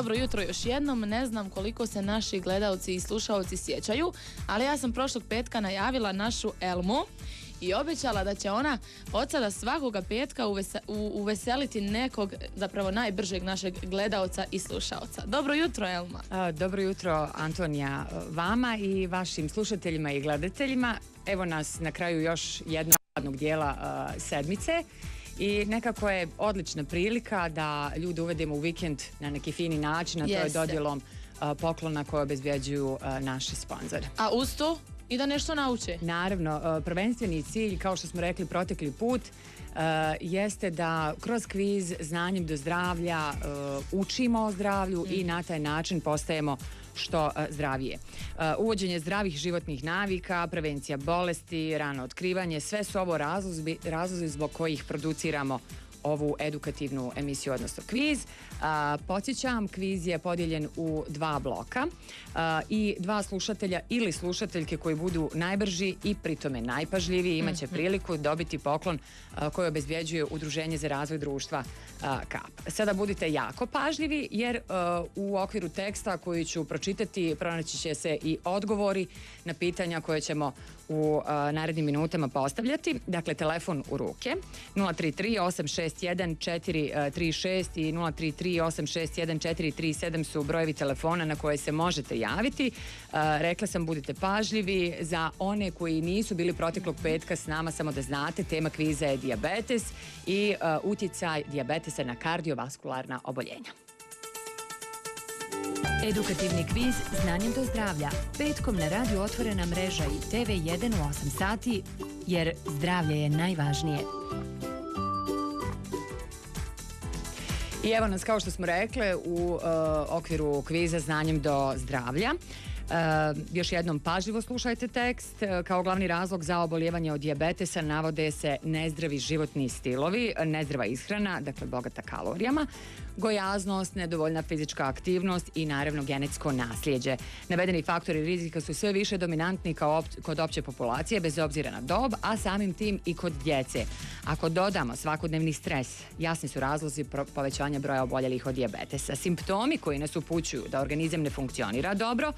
dobro jutro još jednom. Ne znam koliko se naši gledalci i slušaoci sjećaju, ali ja sam prošlog petka najavila našu Elmu i obećala da će ona od sada svakoga petka uveseliti nekog, zapravo najbržeg našeg gledaoca i slušaoca. Dobro jutro, Elma. Dobro jutro, Antonija, vama i vašim slušateljima i gledateljima. Evo nas na kraju još jednog radnog dijela sedmice. I nekako je odlična prilika da ljude uvedemo u vikend na neki fini način, a to je dodjelom poklona koje obezbjeđuju naši sponzori. A uz to i da nešto nauče. Naravno, prvenstveni cilj, kao što smo rekli protekli put, jeste da kroz kviz Znanjem do zdravlja učimo o zdravlju i na taj način postajemo što zdravije. Uvođenje zdravih životnih navika, prevencija bolesti, rano otkrivanje, sve su ovo razlozi zbog kojih produciramo ovu edukativnu emisiju, odnosno kviz. Podsjećam, kviz je podijeljen u 2 bloka i 2 slušatelja ili slušateljke koji budu najbrži i pritome najpažljiviji imaće priliku dobiti poklon koji obezbjeđuje Udruženje za razvoj društva KAP. Sada budite jako pažljivi jer u okviru teksta koji ću pročitati pronaći će se i odgovori na pitanja koje ćemo u narednim minutama postavljati. Dakle, telefon u ruke 033 861 436 i 033 861 437 su brojevi telefona na koje se možete javiti. Rekla sam, budite pažljivi. Za one koji nisu bili proteklog petka s nama, samo da znate, tema kviza je dijabetes i utjecaj dijabetesa na kardiovaskularna oboljenja. Edukativni kviz Znanjem do zdravlja. Petkom na radiju Otvorena mreža i TV1 u 8 sati, jer zdravlje je najvažnije. I evo nas, kao što smo rekli, u okviru kviza Znanjem do zdravlja. Još jednom pažljivo slušajte tekst. Kao glavni razlog za oboljevanje od dijabetesa navode se nezdravi životni stilovi, nezdrava ishrana, dakle bogata kalorijama, gojaznost, nedovoljna fizička aktivnost i naravno genetsko nasljeđe. Navedeni faktori rizika su sve više dominantni kod opće populacije bez obzira na dob, a samim tim i kod djece. Ako dodamo svakodnevni stres, jasni su razlozi povećanja broja oboljelih od dijabetesa. Simptomi koji nas upućuju da organizam ne funkcionira dobro,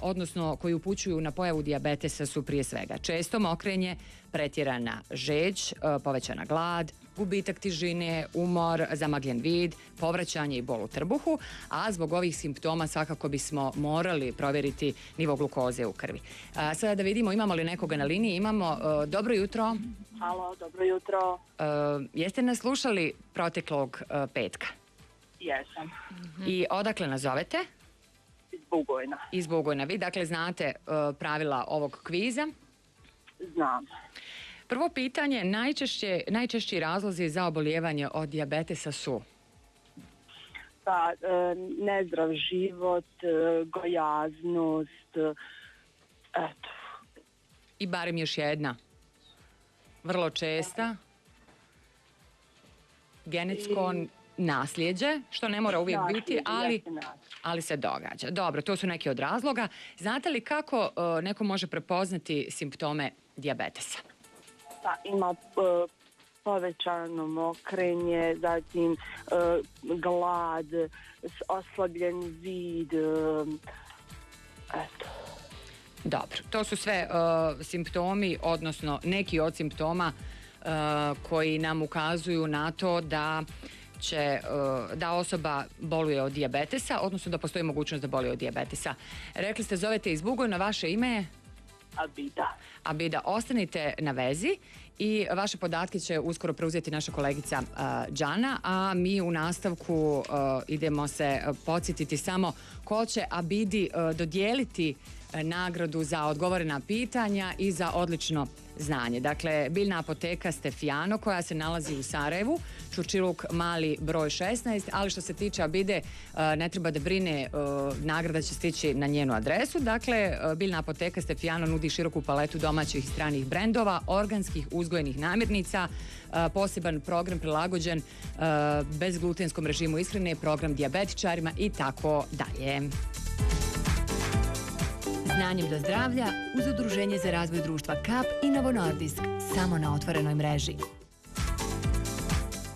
odnosno koji upućuju na pojavu dijabetesa su prije svega često mokrenje, pretjerana žeđ, povećana glad, gubitak težine, umor, zamagljen vid, povraćanje i bol u trbuhu, a zbog ovih simptoma svakako bismo morali provjeriti nivo glukoze u krvi. Sada da vidimo imamo li nekoga na liniji. Imamo. Dobro jutro. Halo, dobro jutro. Jeste nas slušali proteklog petka? Jesam. I odakle nas zovete? Iz Bugojna. Iz Bugojna. Vi dakle znate pravila ovog kviza? Znam. Prvo pitanje, najčešći razlozi za oboljevanje od dijabetesa su? Pa, nezdrav život, gojaznost, eto. I barem još jedna. Vrlo česta. Genetsko nasljeđe, što ne mora uvijek biti, ali se događa. Dobro, to su neki od razloga. Znate li kako neko može prepoznati simptome dijabetesa? Pa, ima povećano mokrenje, zatim glad, oslabljen vid, eto. Dobro, to su sve simptomi, odnosno neki od simptoma koji nam ukazuju na to da osoba boluje od dijabetesa, odnosno da postoji mogućnost da boluje od dijabetesa. Rekli ste, zovete iz Bugojna, vaše ime je? Abida, ostanite na vezi i vaše podatke će uskoro preuzeti naša kolegica Džana, a mi u nastavku idemo se podsjetiti samo ko će Abidi dodijeliti nagradu za odgovorena pitanja i za odlično znanje. Dakle, biljna apoteka Stefano koja se nalazi u Sarajevu, Čurčiluk mali broj 16, ali što se tiče Abide ne treba da brine, nagrada će stići na njenu adresu. Dakle, biljna apoteka Stefano nudi široku paletu domaćih i stranih brendova, organskih uzgojenih namirnica, poseban program prilagođen bezglutenskom režimu ishrane, program dijabetičarima i tako dalje. Znanjem do zdravlja uz Udruženje za razvoj društva KAP i Novo Nordisk, samo na Otvorenoj mreži.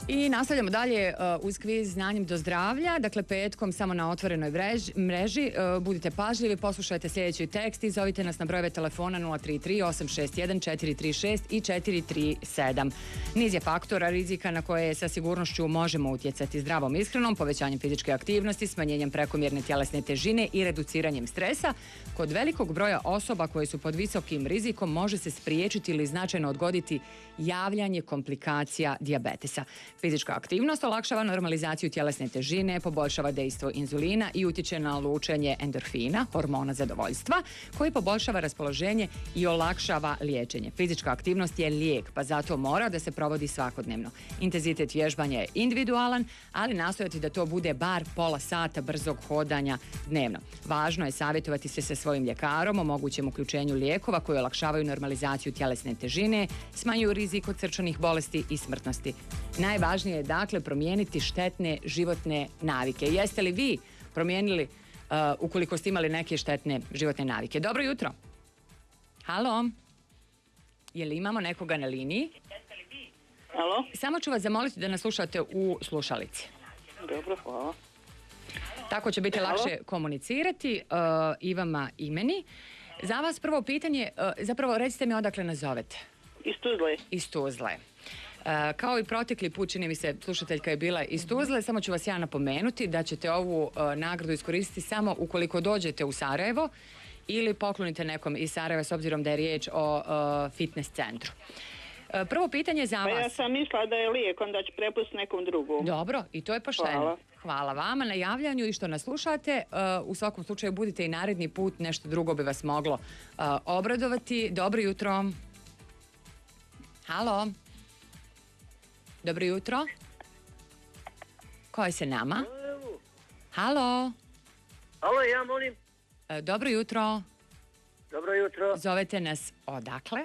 I nastavljamo dalje uz kviz Znanjem do zdravlja. Dakle, petkom samo na otvorenoj mreži. Budite pažljivi, poslušajte sljedeći tekst i zovite nas na brojeve telefona 033 861 436 i 437. Niz je faktora rizika na koje sa sigurnošću možemo utjecati zdravom ishranom, povećanjem fizičke aktivnosti, smanjenjem prekomjerne tjelesne težine i reduciranjem stresa. Kod velikog broja osoba koje su pod visokim rizikom može se spriječiti ili značajno odgoditi javljanje komplikacija dijabetesa. Fizička aktivnost olakšava normalizaciju tjelesne težine, poboljšava dejstvo inzulina i utječe na lučenje endorfina, hormona zadovoljstva, koji poboljšava raspoloženje i olakšava liječenje. Fizička aktivnost je lijek, pa zato mora da se provodi svakodnevno. Intenzitet vježbanja je individualan, ali nastojati da to bude bar pola sata brzog hodanja dnevno. Važno je savjetovati se sa svojim ljekarom o mogućem uključenju lijekova koji olakšavaju normalizaciju tjelesne težine, smanjuju rizik od srčanih bolesti i smrtnosti. Najvažnije je dakle promijeniti štetne životne navike. Jeste li vi promijenili ukoliko ste imali neke štetne životne navike? Dobro jutro. Halo? Je li imamo nekoga na liniji? Halo? Samo ću vas zamoliti da nas slušate u slušalici. Dobro, hvala. Tako će biti lakše komunicirati i vama i meni. Za vas prvo pitanje, zapravo recite mi odakle nas zovete. Iz Tuzle. Iz Tuzle. Kao i protekli put, čini mi se, slušateljka je bila iz Tuzle, samo ću vas ja napomenuti da ćete ovu nagradu iskoristiti samo ukoliko dođete u Sarajevo ili poklonite nekom iz Sarajeva s obzirom da je riječ o fitness centru. Prvo pitanje za vas. Pa ja sam mislila da je lijek, onda ću prepustiti nekom drugom. Dobro, i to je pošteno. Hvala. Hvala vama na javljanju i što nas slušate. U svakom slučaju budite i naredni put, nešto drugo bi vas moglo obradovati. Dobro jutro. Halo. Dobro jutro. Ko je se nama? Halo. Halo, ja molim. Dobro jutro. Dobro jutro. Zovete nas odakle?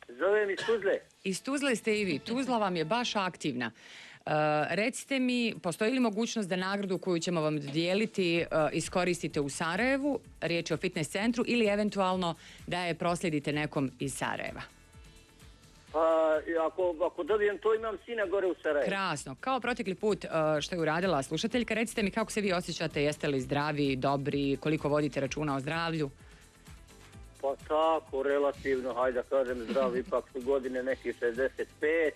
Zovem iz Tuzle. Iz Tuzle ste i vi. Tuzla vam je baš aktivna. Recite mi, postoji li mogućnost da nagradu koju ćemo vam dodijeliti iskoristite u Sarajevu, riječ je o fitness centru, ili eventualno da je proslijedite nekom iz Sarajeva? Pa, ako dobijem to, imam sina gore u Sarajevu. Krasno. Kao protekli put što je uradila slušateljka, recite mi kako se vi osjećate, jeste li zdravi, dobri, koliko vodite računa o zdravlju? Pa tako, relativno, hajde da kažem zdrav, ipak su godine neki 65,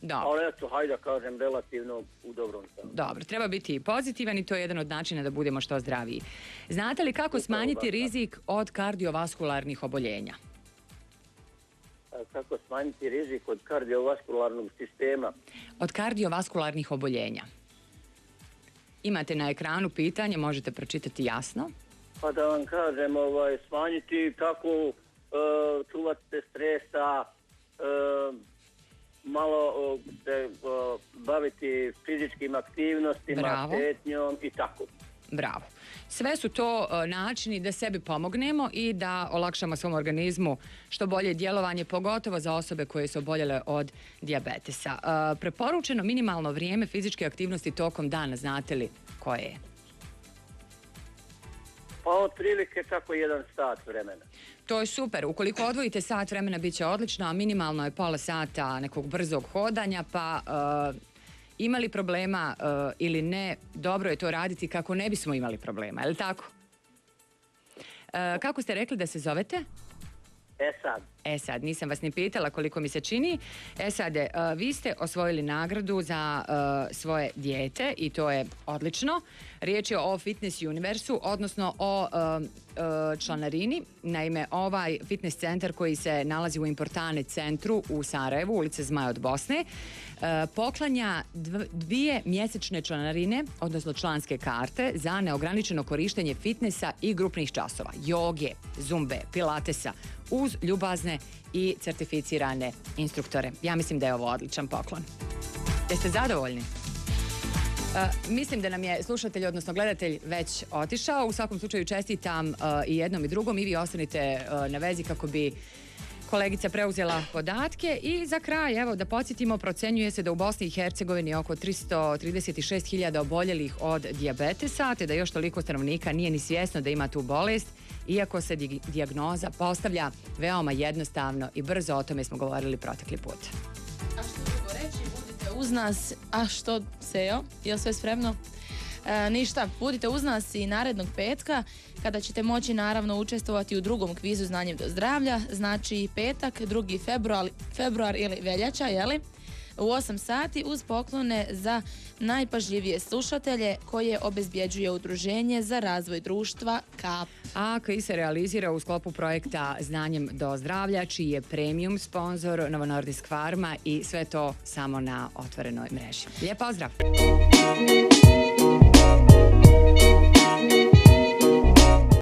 Dobro. ali eto, hajde da kažem relativno u dobrom stanju. Dobro, treba biti i pozitivan i to je jedan od načina da budemo što zdraviji. Znate li kako smanjiti rizik od kardiovaskularnih oboljenja? Kako smanjiti rizik od kardiovaskularnog sistema? Od kardiovaskularnih oboljenja. Imate na ekranu pitanje, možete pročitati jasno. Pa da vam kažem, smanjiti tako, čuvati se stresa, malo se baviti fizičkim aktivnostima, Bravo. šetnjom i tako. Bravo. Sve su to načini da sebi pomognemo i da olakšamo svom organizmu što bolje djelovanje, pogotovo za osobe koje su oboljele od dijabetesa. Preporučeno minimalno vrijeme fizičke aktivnosti tokom dana, znate li koje je? Pa otprilike tako 1 sat vremena. To je super. Ukoliko odvojite sat vremena bit će odlično, a minimalno je pola sata nekog brzog hodanja, pa imali problema ili ne, dobro je to raditi kako ne bismo imali problema, je li tako? Kako ste rekli da se zovete? Sad. Nisam vas ni pitala koliko mi se čini. Esade, vi ste osvojili nagradu za svoje dijete i to je odlično. Riječ je o Fitness Universu, odnosno o članarini. Naime, ovaj fitness centar koji se nalazi u Importane centru u Sarajevu, ulice Zmaja od Bosne, poklanja 2 mjesečne članarine, odnosno članske karte za neograničeno korištenje fitnessa i grupnih časova, joge, zumbe, pilatesa, uz ljubazne i certificirane instruktore. Ja mislim da je ovo odličan poklon. Jeste zadovoljni? Mislim da nam je slušatelj, odnosno gledatelj, već otišao. U svakom slučaju čestitam i jednom i drugom i vi ostanite na vezi kako bi kolegica preuzela podatke. I za kraj, evo da podsjetimo, procenjuje se da u Bosni i Hercegovini oko 336.000 oboljelih od dijabetesa, te da još toliko stanovnika nije ni svjesno da ima tu bolest, iako se dijagnoza postavlja veoma jednostavno i brzo. O tome smo govorili protekli put. A što drugo reći, budite uz nas, a što Sejo, je li sve spremno? Ništa, budite uz nas i narednog petka kada ćete moći naravno učestvovati u drugom kvizu Znanjem do zdravlja, znači petak, 2. februar ili veljača, jeli? U 8 sati uz poklone za najpažljivije slušatelje koje obezbjeđuje Udruženje za razvoj društva KAP. A koji se realizira u sklopu projekta Znanjem do zdravlja, čiji je premium sponzor Novo Nordisk Farma i sve to samo na otvorenoj mreži. Lijep pozdrav!